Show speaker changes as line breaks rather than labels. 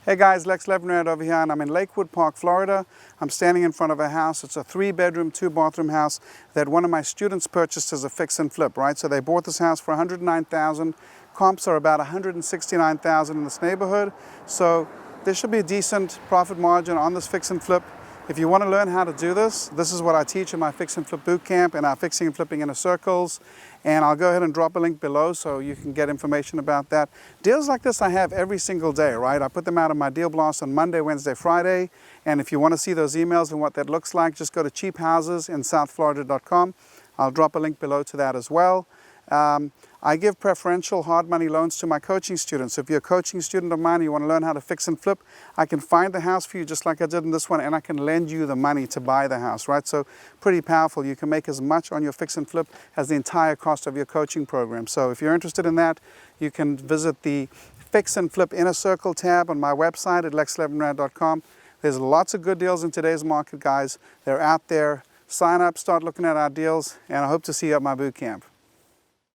Hey guys, Lex Levinrad over here, and I'm in Lakewood Park, Florida. I'm standing in front of a house. It's a 3-bedroom, 2-bathroom house that one of my students purchased as a fix and flip, right? So they bought this house for $109,000. Comps are about $169,000 in this neighborhood. So there should be a decent profit margin on this fix and flip. If you want to learn how to do this, this is what I teach in my Fix and Flip Bootcamp and our Fixing and Flipping Inner Circles. And I'll go ahead and drop a link below so you can get information about that. Deals like this I have every single day, right? I put them out on my deal blast on Monday, Wednesday, Friday. And if you want to see those emails and what that looks like, just go to cheaphousesinSouthFlorida.com. I'll drop a link below to that as well. I give preferential hard money loans to my coaching students. If you're a coaching student of mine and you want to learn how to fix and flip, I can find the house for you just like I did in this one, and I can lend you the money to buy the house, right? So pretty powerful. You can make as much on your fix and flip as the entire cost of your coaching program. So if you're interested in that, you can visit the Fix and Flip Inner Circle tab on my website at lexlevinrad.com. There's lots of good deals in today's market, guys. They're out there. Sign up, start looking at our deals, and I hope to see you at my boot camp.